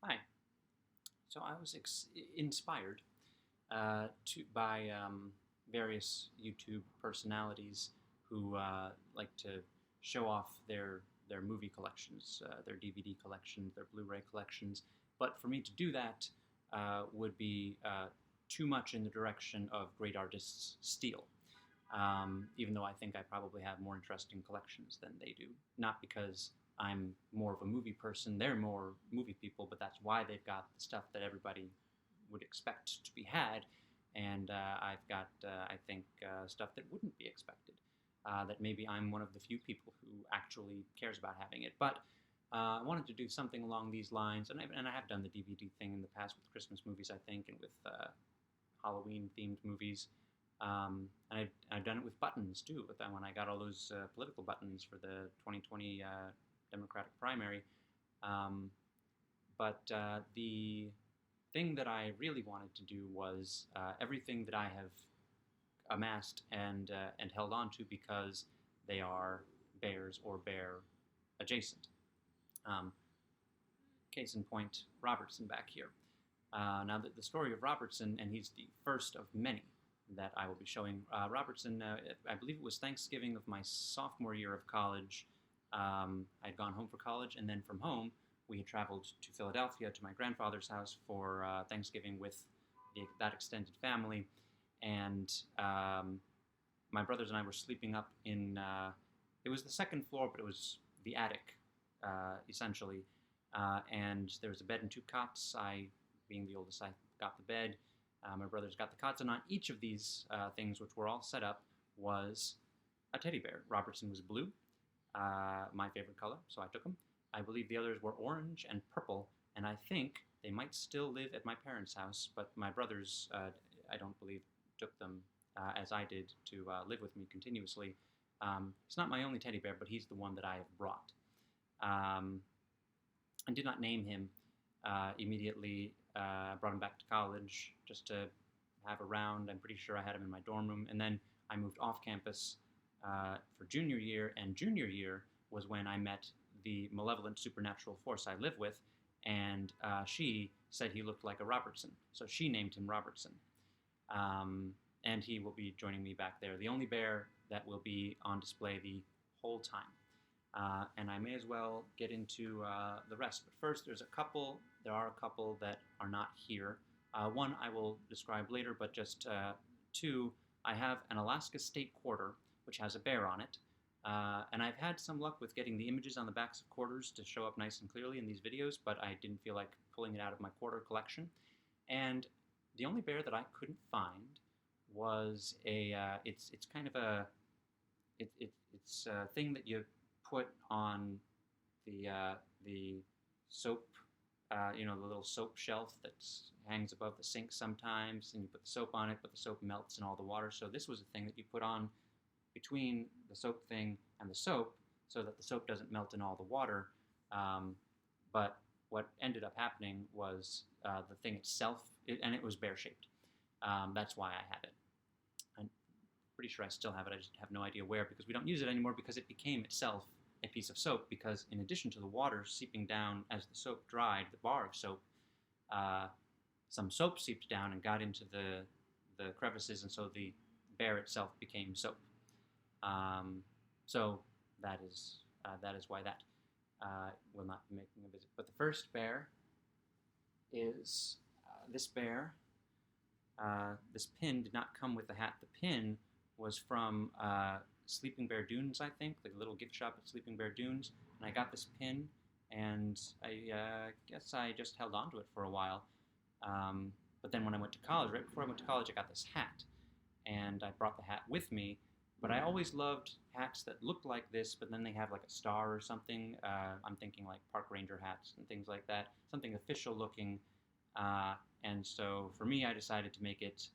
Hi. So I was inspired by various YouTube personalities who like to show off their movie collections, their DVD collections, their Blu-ray collections. But for me to do that would be too much in the direction of great artists steal. Even though I think I probably have more interesting collections than they do. Not because I'm more of a movie person, they're more movie people, but that's why they've got the stuff that everybody would expect to be had. And I've got, I think, stuff that wouldn't be expected. That maybe I'm one of the few people who actually cares about having it. But I wanted to do something along these lines, and I have done the DVD thing in the past with Christmas movies, I think, and with Halloween-themed movies. And I've done it with buttons too. With that, when I got all those political buttons for the 2020 Democratic primary. But the thing that I really wanted to do was everything that I have amassed and held on to because they are bears or bear adjacent. Case in point, Robertson back here. Now, the story of Robertson, and he's the first of many that I will be showing. Robertson, I believe it was Thanksgiving of my sophomore year of college. I'd gone home for college, and then from home, we had traveled to Philadelphia to my grandfather's house for Thanksgiving with that extended family. And my brothers and I were sleeping up in, it was the second floor, but it was the attic, essentially. And there was a bed and two cots. I, being the oldest, I got the bed. My brothers got the cots, and on each of these things, which were all set up, was a teddy bear. Robertson was blue, my favorite color, so I took them. I believe the others were orange and purple, and I think they might still live at my parents' house, but my brothers, I don't believe, took them as I did to live with me continuously. He's not my only teddy bear, but he's the one that I have brought. I did not name him immediately. Brought him back to college just to have around. I'm pretty sure I had him in my dorm room. And then I moved off campus for junior year, and junior year was when I met the malevolent supernatural force I live with, and she said he looked like a Robertson, so she named him Robertson. And he will be joining me back there. The only bear that will be on display the whole time. And I may as well get into the rest. But first, there are a couple that are not here. One I will describe later, but just two. I have an Alaska State quarter, which has a bear on it. And I've had some luck with getting the images on the backs of quarters to show up nice and clearly in these videos, but I didn't feel like pulling it out of my quarter collection. And the only bear that I couldn't find was it's kind of it's a thing that you put on the soap, the little soap shelf that hangs above the sink sometimes, and you put the soap on it, but the soap melts in all the water. So this was a thing that you put on between the soap thing and the soap so that the soap doesn't melt in all the water. But what ended up happening was the thing itself, and it was bear-shaped. That's why I had it. I'm pretty sure I still have it. I just have no idea where, because we don't use it anymore, because it became itself a piece of soap, because in addition to the water seeping down as the soap dried, the bar of soap, some soap seeped down and got into the crevices, and so the bear itself became soap. So that is why that will not be making a visit. But the first bear is this bear. This pin did not come with the hat. The pin was from Sleeping Bear Dunes, I think, the little gift shop at Sleeping Bear Dunes. And I got this pin, and I guess I just held on to it for a while. But then when I went to college, right before I went to college, I got this hat. And I brought the hat with me. But I always loved hats that looked like this, but then they have like a star or something. I'm thinking like park ranger hats and things like that. Something official looking. And so for me, I decided to make it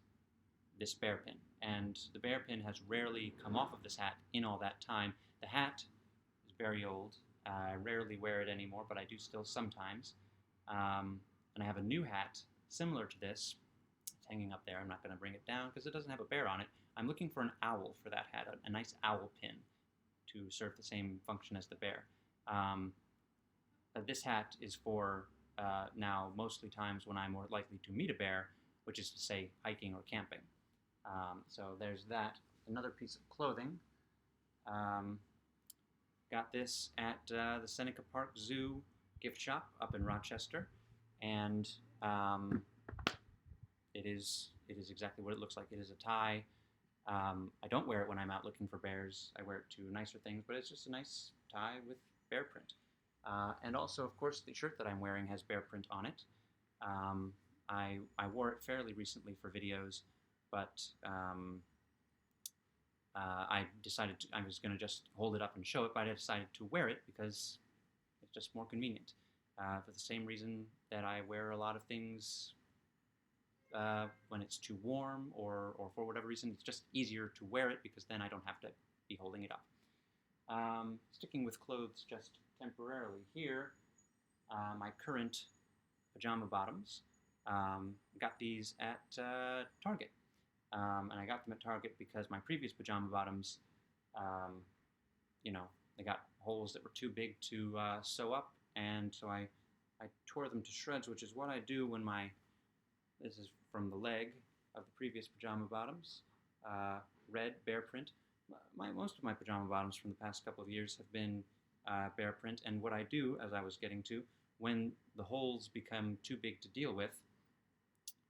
this bear pin. And the bear pin has rarely come off of this hat in all that time. The hat is very old. I rarely wear it anymore, but I do still sometimes. And I have a new hat similar to this. It's hanging up there. I'm not going to bring it down because it doesn't have a bear on it. I'm looking for an owl for that hat, a nice owl pin to serve the same function as the bear. This hat is for now mostly times when I'm more likely to meet a bear, which is to say hiking or camping. So there's that. Another piece of clothing. Got this at the Seneca Park Zoo gift shop up in Rochester, and it is exactly what it looks like. It is a tie. I don't wear it when I'm out looking for bears. I wear it to nicer things, but it's just a nice tie with bear print. And also, of course, the shirt that I'm wearing has bear print on it. I wore it fairly recently for videos, but I decided I was going to just hold it up and show it, but I decided to wear it because it's just more convenient. For the same reason that I wear a lot of things when it's too warm or for whatever reason, it's just easier to wear it because then I don't have to be holding it up. Sticking with clothes just temporarily here, my current pajama bottoms. Got these at Target. And I got them at Target because my previous pajama bottoms, they got holes that were too big to sew up, and so I tore them to shreds, which is what I do when this is from the leg of the previous pajama bottoms, red bear print. Most of my pajama bottoms from the past couple of years have been bear print, and what I do, as I was getting to, when the holes become too big to deal with,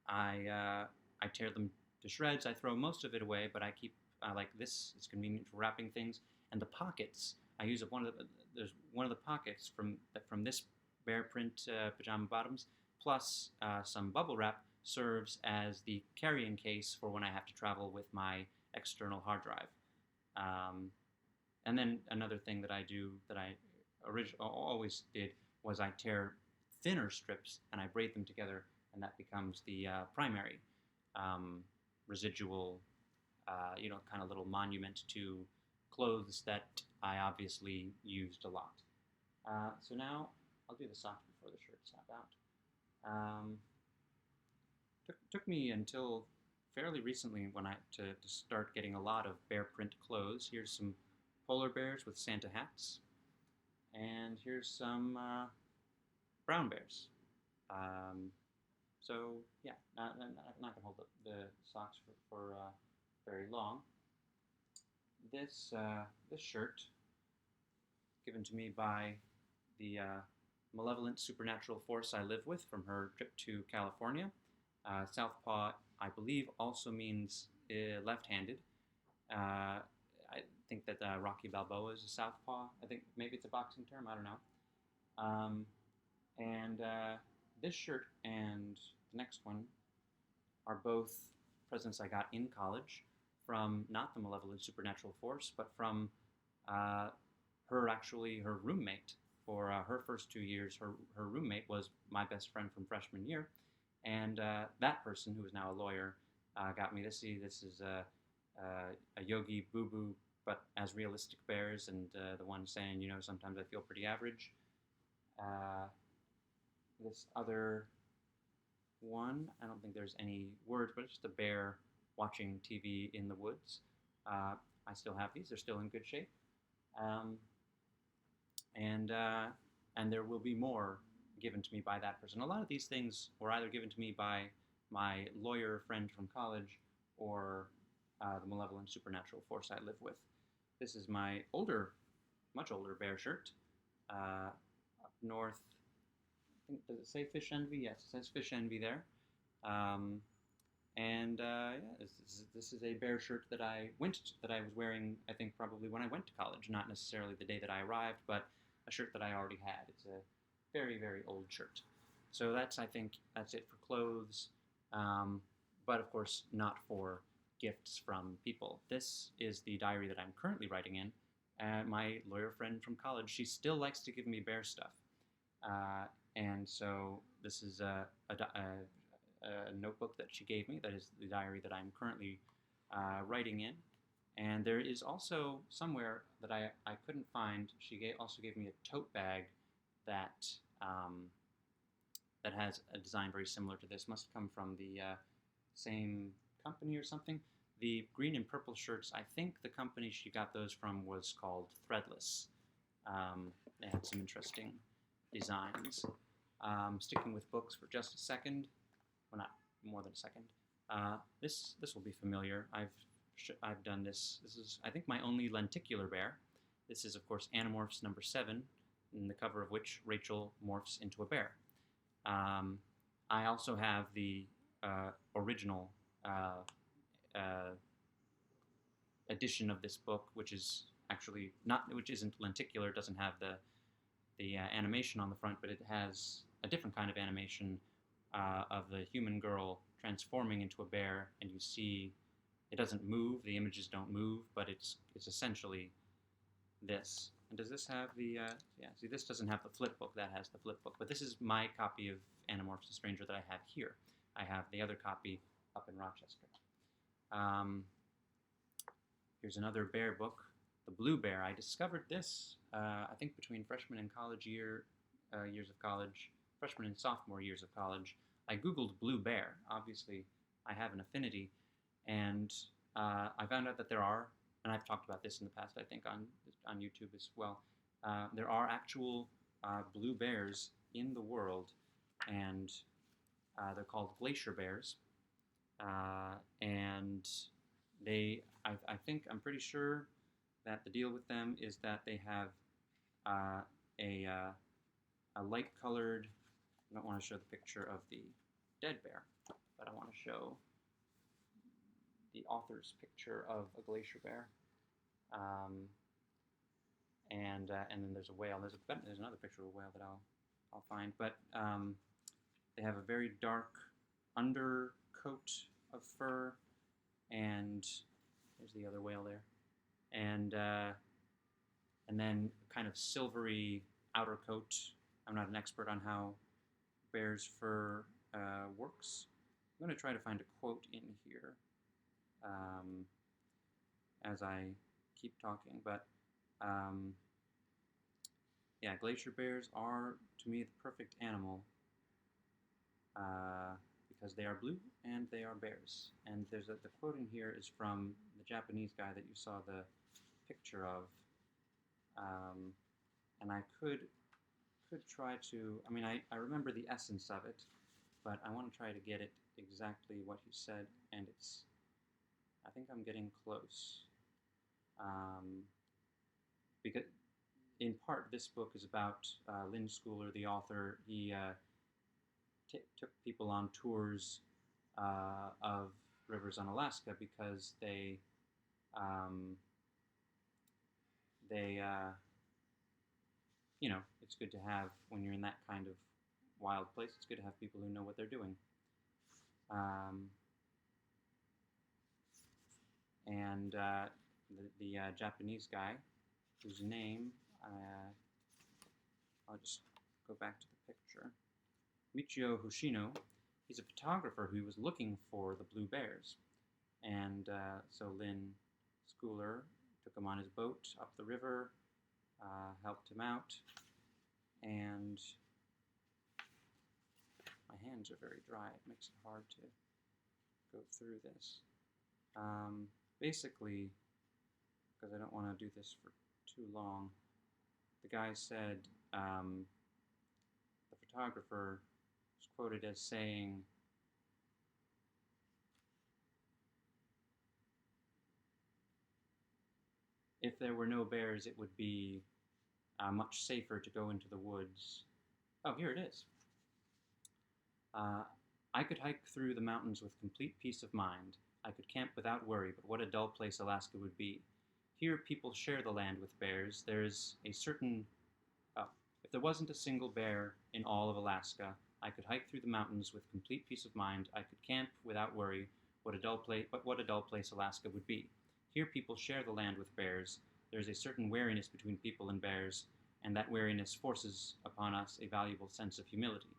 I tear them to shreds. I throw most of it away, but I keep like this. It's convenient for wrapping things, and the pockets. I use there's one of the pockets from this bear print pajama bottoms, plus some bubble wrap, serves as the carrying case for when I have to travel with my external hard drive. And then another thing that I do that I always did was I tear thinner strips and I braid them together, and that becomes the primary residual, kind of little monument to clothes that I obviously used a lot. So now I'll do the socks before the shirt snap out. Took me until fairly recently to start getting a lot of bear print clothes. Here's some polar bears with Santa hats, and here's some brown bears. So yeah, I'm not gonna hold up the socks for very long. This shirt, given to me by the malevolent supernatural force I live with from her trip to California. Southpaw, I believe, also means left-handed. I think that Rocky Balboa is a southpaw. I think maybe it's a boxing term. I don't know. And this shirt and the next one are both presents I got in college from not the malevolent supernatural force, but from her roommate. For her first 2 years, her roommate was my best friend from freshman year, and that person, who is now a lawyer, got me this. This is a Yogi Boo Boo, but as realistic bears, and the one saying, sometimes I feel pretty average. This other one, I don't think there's any words, but it's just a bear watching TV in the woods. I still have these. They're still in good shape. And there will be more given to me by that person. A lot of these things were either given to me by my lawyer friend from college or the malevolent supernatural force I live with. This is my much older bear shirt. Up north, I think, does it say Fish Envy? Yes, it says Fish Envy there. This is a bear shirt that I was wearing, I think, probably when I went to college, not necessarily the day that I arrived, but a shirt that I already had. It's a very, very old shirt. So I think that's it for clothes, but of course not for gifts from people. This is the diary that I'm currently writing in. My lawyer friend from college, she still likes to give me bear stuff. And so this is a notebook that she gave me. That is the diary that I'm currently writing in. And there is also somewhere that I couldn't find, she also gave me a tote bag that has a design very similar to this. Must come from the same company or something. The green and purple shirts, I think the company she got those from was called Threadless. They had some interesting designs. Sticking with books for just a second, well, not more than a second. This will be familiar. I've done this. This is, I think, my only lenticular bear. This is, of course, Animorphs number 7, in the cover of which Rachel morphs into a bear. I also have the original edition of this book, which is actually which isn't lenticular, doesn't have the animation on the front, but it has a different kind of animation of the human girl transforming into a bear, and you see it doesn't move, the images don't move, but it's essentially this. And does this have the, yeah, see, this doesn't have the flip book, that has the flip book, but this is my copy of Animorphs the Stranger that I have here. I have the other copy up in Rochester. Here's another bear book, The Blue Bear. I discovered this, I think, between freshman and college years of college, freshman and sophomore years of college. I Googled Blue Bear. Obviously, I have an affinity, and I found out that there are, and I've talked about this in the past, I think, on YouTube as well, there are actual blue bears in the world, and they're called Glacier Bears, and they, I'm pretty sure that the deal with them is that they have a light-colored, I don't want to show the picture of the dead bear, but I want to show the author's picture of a glacier bear. And then there's a whale. There's another picture of a whale that I'll find. But they have a very dark undercoat of fur, and there's the other whale there, and then kind of silvery outer coat. I'm not an expert on how bear's fur works. I'm going to try to find a quote in here as I keep talking, but yeah, glacier bears are, to me, the perfect animal because they are blue and they are bears. And the quote in here is from the Japanese guy that you saw the picture of, and I could try to, I mean, I remember the essence of it, but I want to try to get it exactly what he said, and I think I'm getting close. Because in part this book is about Lynn Schooler, the author. He took people on tours of rivers on Alaska because they you know, it's good to have, when you're in that kind of wild place, it's good to have people who know what they're doing. And the Japanese guy, whose name, I'll just go back to the picture, Michio Hoshino, he's a photographer who was looking for the blue bears. And so Lynn Schooler took him on his boat up the river, helped him out, and my hands are very dry. It makes it hard to go through this. Basically, because I don't want to do this for too long, the guy said, the photographer was quoted as saying, if there were no bears, it would be much safer to go into the woods. Oh, here it is. I could hike through the mountains with complete peace of mind. I could camp without worry, but what a dull place Alaska would be. Here people share the land with bears. There's a certain... Oh, if there wasn't a single bear in all of Alaska, I could hike through the mountains with complete peace of mind. I could camp without worry. What a dull place Alaska would be. Here people share the land with bears. There's a certain wariness between people and bears, and that wariness forces upon us a valuable sense of humility.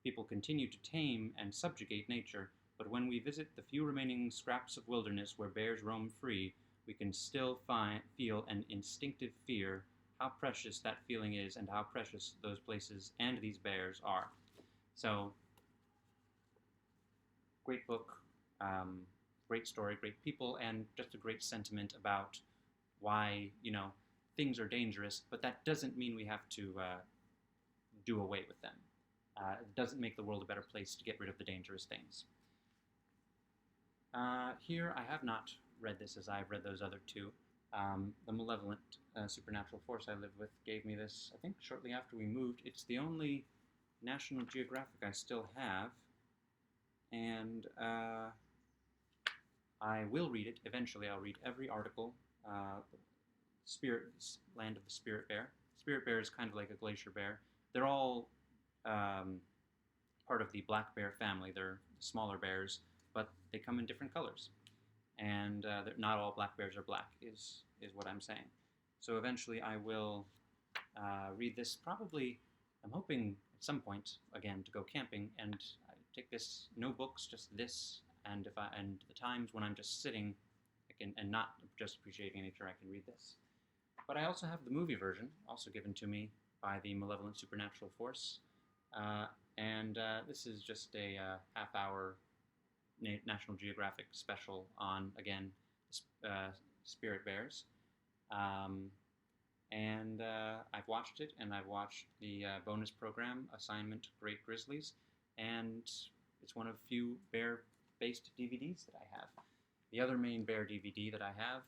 People continue to tame and subjugate nature, but when we visit the few remaining scraps of wilderness where bears roam free, we can still feel an instinctive fear. How precious that feeling is, and how precious those places and these bears are. So, great book, great story, great people, and just a great sentiment about why, you know, things are dangerous, but that doesn't mean we have to do away with them. It doesn't make the world a better place to get rid of the dangerous things. Here, I have not read this as I've read those other two. The malevolent supernatural force I live with gave me this, I think, shortly after we moved. It's the only National Geographic I still have, and I will read it eventually. I'll read every article. Land of the Spirit Bear. Spirit Bear is kind of like a Glacier Bear. They're all part of the black bear family. They're smaller bears, but they come in different colors. And not all black bears are black, is what I'm saying. So eventually I will read this. Probably, I'm hoping at some point, again, to go camping and take this, no books, just this, and the times when I'm just sitting and not just appreciating nature, I can read this. But I also have the movie version, also given to me by the Malevolent Supernatural Force. And this is just a half-hour National Geographic special on, again, Spirit Bears. And I've watched it, and I've watched the bonus program, Assignment Great Grizzlies, and it's one of few bear-based DVDs that I have. The other main bear DVD that I have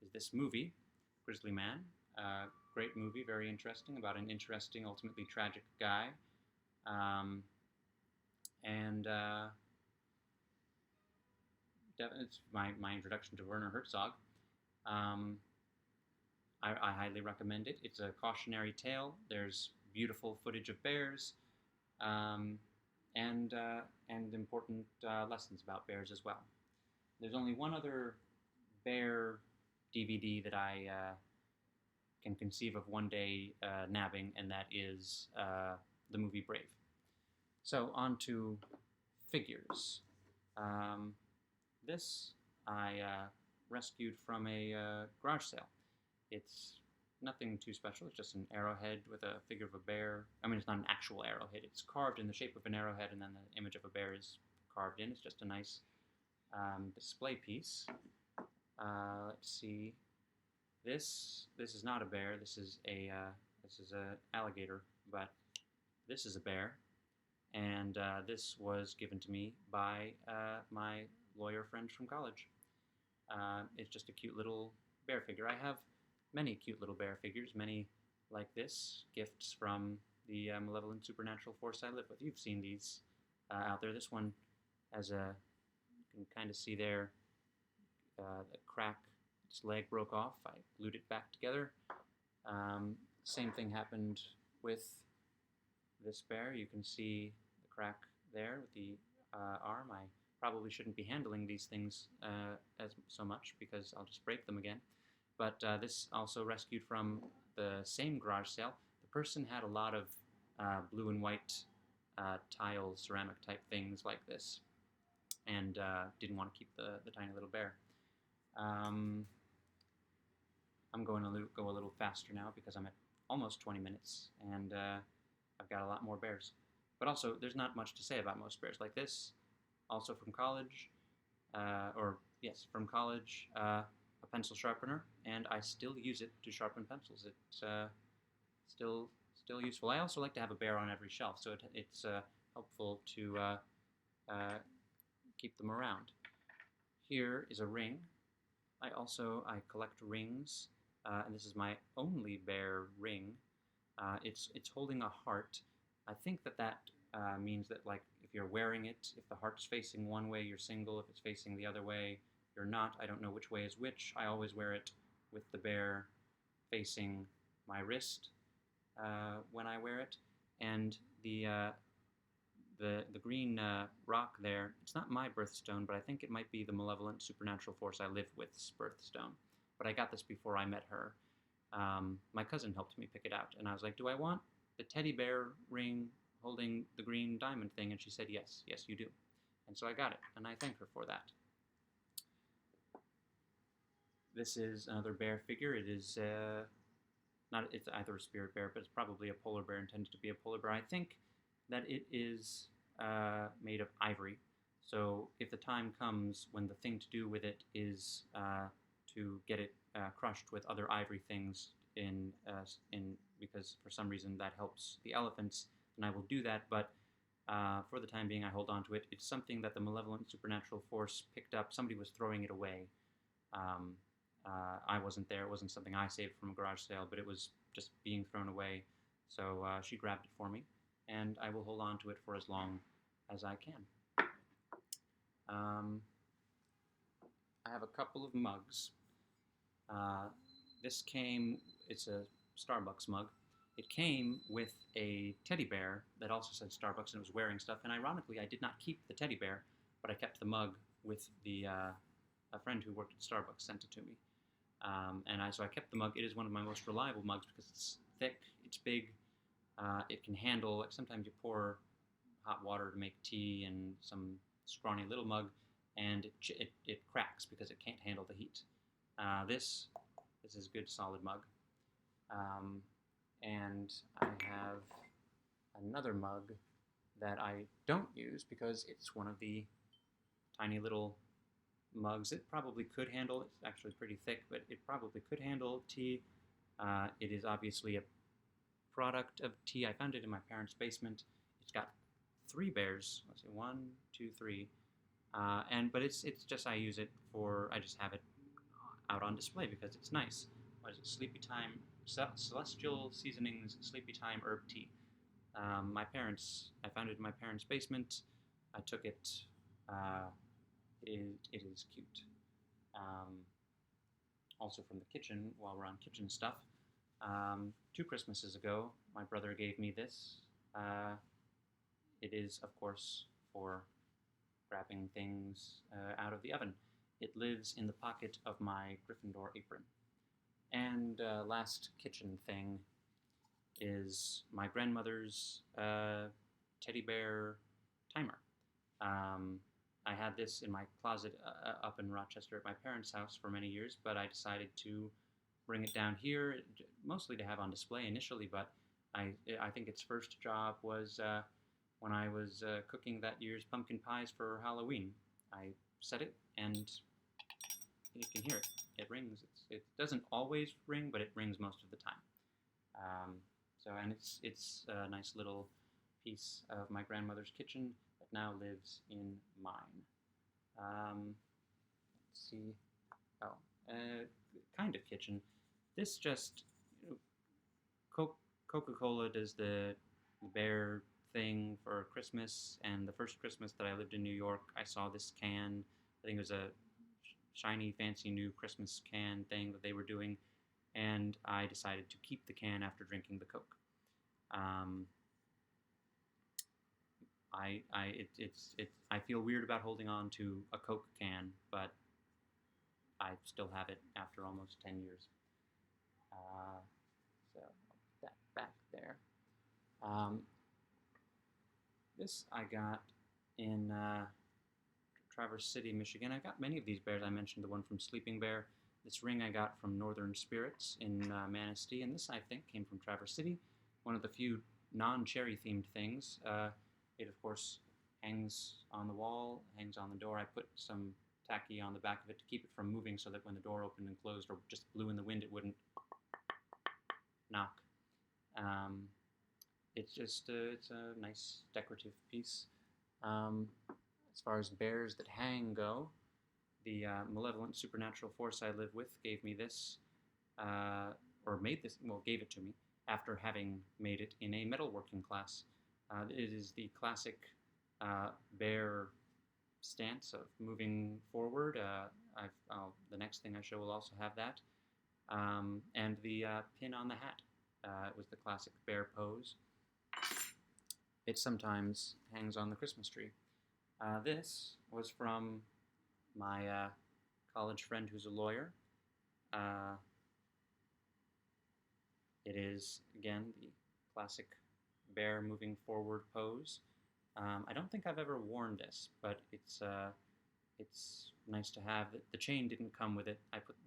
is this movie, Grizzly Man. Great movie, very interesting, about an interesting, ultimately tragic guy. It's my introduction to Werner Herzog. I highly recommend it. It's a cautionary tale. There's beautiful footage of bears, and important lessons about bears as well. There's only one other bear DVD that I can conceive of one day nabbing, and that is the movie Brave. So on to figures. This I rescued from a garage sale. It's nothing too special. It's just an arrowhead with a figure of a bear. I mean, it's not an actual arrowhead. It's carved in the shape of an arrowhead, and then the image of a bear is carved in. It's just a nice display piece. Let's see. This is not a bear. This is a alligator, but this is a bear, and this was given to me by my lawyer friend from college. It's just a cute little bear figure. I have many cute little bear figures, many like this, gifts from the Malevolent Supernatural Force I live with. You've seen these out there. This one has you can kind of see there, the crack. Its leg broke off. I glued it back together. Same thing happened with this bear. You can see the crack there with the arm. I probably shouldn't be handling these things as so much because I'll just break them again. But this also rescued from the same garage sale. The person had a lot of blue and white tile ceramic type things like this, and didn't want to keep the tiny little bear. I'm going to go a little faster now because I'm at almost 20 minutes, and I've got a lot more bears. But also, there's not much to say about most bears. Like this, also from college, from college, a pencil sharpener, and I still use it to sharpen pencils. It's still useful. I also like to have a bear on every shelf, so it's helpful to keep them around. Here is a ring. I collect rings, and this is my only bear ring. It's holding a heart. I think that means that, like, if you're wearing it, if the heart's facing one way, you're single. If it's facing the other way, you're not. I don't know which way is which. I always wear it with the bear facing my wrist when I wear it. And the green rock there, it's not my birthstone, but I think it might be the Malevolent Supernatural Force I live with's birthstone. But I got this before I met her. My cousin helped me pick it out, and I was like, do I want the teddy bear ring holding the green diamond thing? And she said, yes, you do. And so I got it, and I thank her for that. This is another bear figure. It is it's either a spirit bear, but it's probably a polar bear, intended to be a polar bear. I think that it is made of ivory. So if the time comes when the thing to do with it is to get it crushed with other ivory things because for some reason that helps the elephants, then I will do that. But For the time being, I hold on to it. It's something that the malevolent supernatural force picked up. Somebody was throwing it away. Um, I wasn't there. It wasn't something I saved from a garage sale, but it was just being thrown away. So she grabbed it for me, and I will hold on to it for as long as I can. I have a couple of mugs. This came, it's a Starbucks mug. It came with a teddy bear that also said Starbucks and it was wearing stuff. And ironically, I did not keep the teddy bear, but I kept the mug with a friend who worked at Starbucks sent it to me. So I kept the mug. It is one of my most reliable mugs because it's thick, it's big, it can handle, sometimes you pour hot water to make tea in some scrawny little mug, and it cracks because it can't handle the heat. This is a good solid mug. And I have another mug that I don't use because it's one of the tiny little mugs. It probably could handle, it's actually pretty thick, but it probably could handle tea. It is obviously a product of tea. I found it in my parents' basement. It's got 3 bears. Let's see, 1, 2, 3. But it's just, I use it for, I just have it out on display because it's nice. What is it? Sleepy Time, Celestial Seasonings Sleepy Time Herb Tea. I found it in my parents' basement. I took it. It is cute. Also from the kitchen, while we're on kitchen stuff, 2 Christmases ago, my brother gave me this. It is, of course, for grabbing things out of the oven. It lives in the pocket of my Gryffindor apron. And last kitchen thing is my grandmother's teddy bear timer. I had this in my closet up in Rochester at my parents' house for many years, but I decided to bring it down here, mostly to have on display initially, but I think its first job was when I was cooking that year's pumpkin pies for Halloween. I set it, and you can hear it. It rings. It doesn't always ring, but it rings most of the time. And it's a nice little piece of my grandmother's kitchen that now lives in mine. Let's see. Kind of kitchen. This just, Coca-Cola does the bear thing for Christmas, and the first Christmas that I lived in New York, I saw this can. I think it was a shiny, fancy new Christmas can thing that they were doing, and I decided to keep the can after drinking the Coke. I feel weird about holding on to a Coke can, but I still have it after almost 10 years. So I'll put that back there. This I got in Traverse City, Michigan. I got many of these bears. I mentioned the one from Sleeping Bear. This ring I got from Northern Spirits in Manistee, and this I think came from Traverse City. One of the few non-cherry themed things. It of course hangs on the wall, hangs on the door. I put some tacky on the back of it to keep it from moving so that when the door opened and closed or just blew in the wind, it wouldn't knock. It's a nice decorative piece. As far as bears that hang go, the malevolent supernatural force I live with gave me this, gave it to me after having made it in a metalworking class. It is the classic bear stance of moving forward. The next thing I show will also have that. And the pin on the hat. It was the classic bear pose. It sometimes hangs on the Christmas tree. This was from my college friend who's a lawyer. It is, again, the classic bear moving forward pose. I don't think I've ever worn this, but it's nice to have. The chain didn't come with it.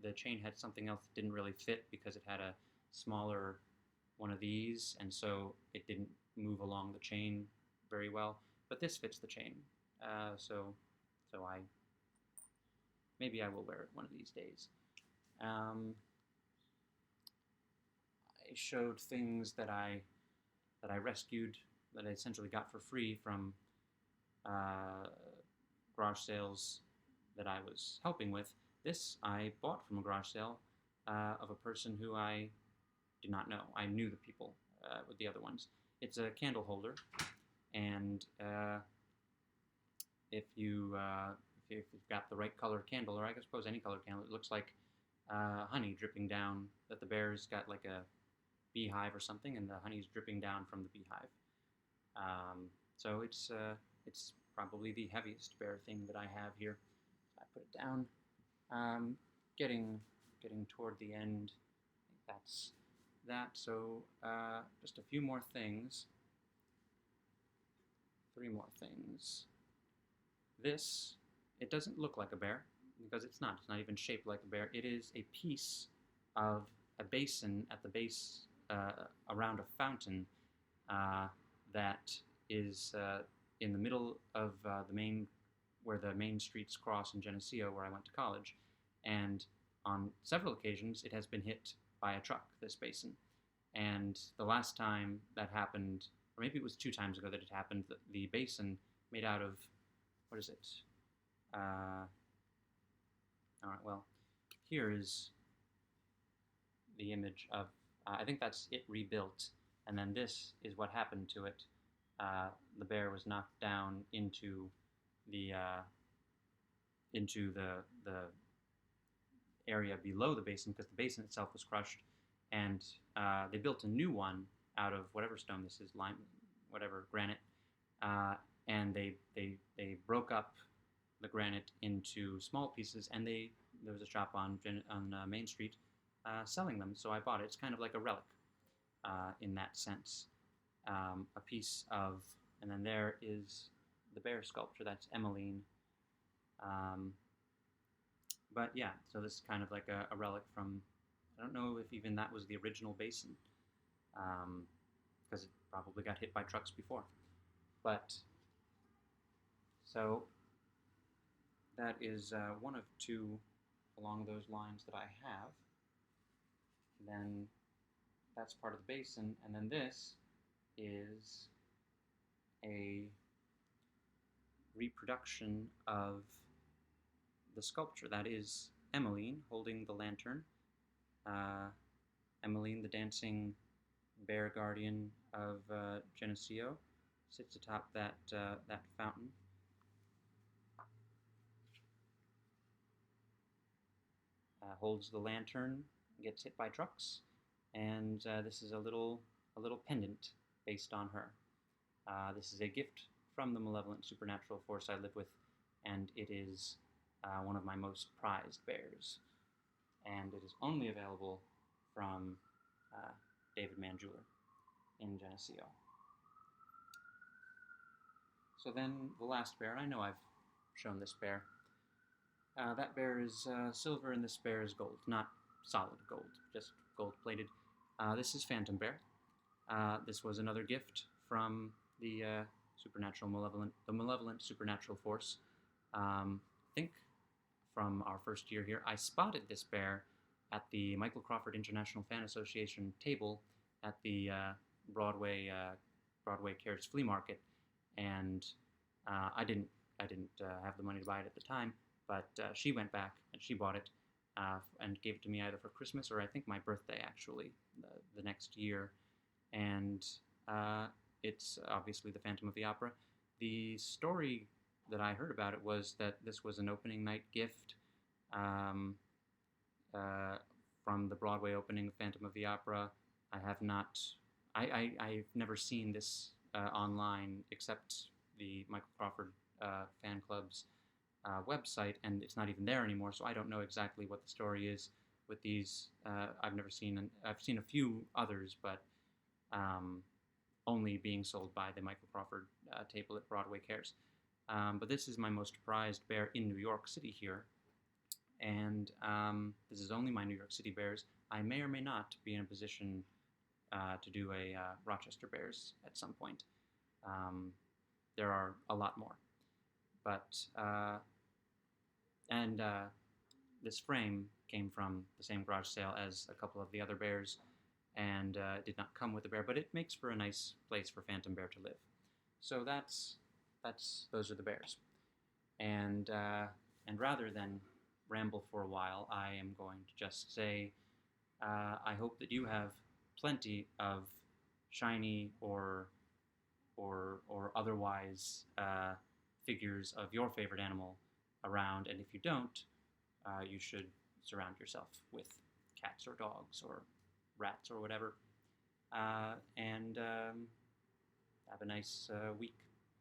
The chain had something else that didn't really fit because it had a smaller one of these, and so it didn't move along the chain very well. But this fits the chain, so maybe I will wear it one of these days. I showed things that I rescued that I essentially got for free from garage sales that I was helping with. This I bought from a garage sale of a person who I did not know. I knew the people with the other ones. It's a candle holder, and if you've got the right color candle, or I suppose any color candle, it looks like honey dripping down. That the bear's got like a beehive or something, and the honey's dripping down from the beehive. So it's probably the heaviest bear thing that I have here. So I put it down. Getting toward the end. I think that's that. So just a few more things. 3 more things. This, it doesn't look like a bear because it's not. It's not even shaped like a bear. It is a piece of a basin at the base around a fountain that is in the middle of where the main streets cross in Geneseo, where I went to college. And on several occasions, it has been hit by a truck, this basin. And the last time that happened, or maybe it was 2 times ago that it happened, the basin made out of, what is it? All right, well, here is the image of, I think that's it rebuilt, and then this is what happened to it. The bear was knocked down into the area below the basin because the basin itself was crushed, and they built a new one out of whatever stone this is, lime, whatever, granite, and they broke up the granite into small pieces, and there was a shop on Main Street selling them, so I bought it. It's kind of like a relic in that sense. A piece of, and then there is the bear sculpture. That's Emmeline. But yeah, so this is kind of like a relic from, I don't know if even that was the original basin, because it probably got hit by trucks before. But, so, that is one of 2 along those lines that I have. Then that's part of the basin, and then this is a reproduction of the sculpture. That is Emmeline holding the lantern. Emmeline, the dancing bear guardian of Geneseo, sits atop that fountain. Holds the lantern, gets hit by trucks, and this is a little pendant based on her. This is a gift from the malevolent supernatural force I live with, and it is one of my most prized bears. And it is only available from David Mann Jeweler in Geneseo. So then the last bear, and I know I've shown this bear. That bear is silver and this bear is gold. Not solid gold, just gold-plated. This is Phantom Bear. This was another gift from the malevolent supernatural force. I think from our first year here, I spotted this bear at the Michael Crawford International Fan Association table at the Broadway Cares Flea Market, and I didn't have the money to buy it at the time, but she went back and she bought it and gave it to me either for Christmas or I think my birthday, actually, the next year. And it's obviously the Phantom of the Opera. The story that I heard about it was that this was an opening night gift from the Broadway opening of Phantom of the Opera. I've never seen this online except the Michael Crawford fan club's website, and it's not even there anymore, so I don't know exactly what the story is with these. I've seen a few others, but only being sold by the Michael Crawford table at Broadway Cares. But this is my most prized bear in New York City here, and this is only my New York City bears. I may or may not be in a position to do a Rochester Bears at some point. There are a lot more. But, this frame came from the same garage sale as a couple of the other bears and it did not come with a bear, but it makes for a nice place for Phantom Bear to live. So those are the bears. And rather than ramble for a while, I am going to just say I hope that you have plenty of shiny or otherwise figures of your favorite animal around, and if you don't, you should surround yourself with cats or dogs or rats or whatever, and have a nice week.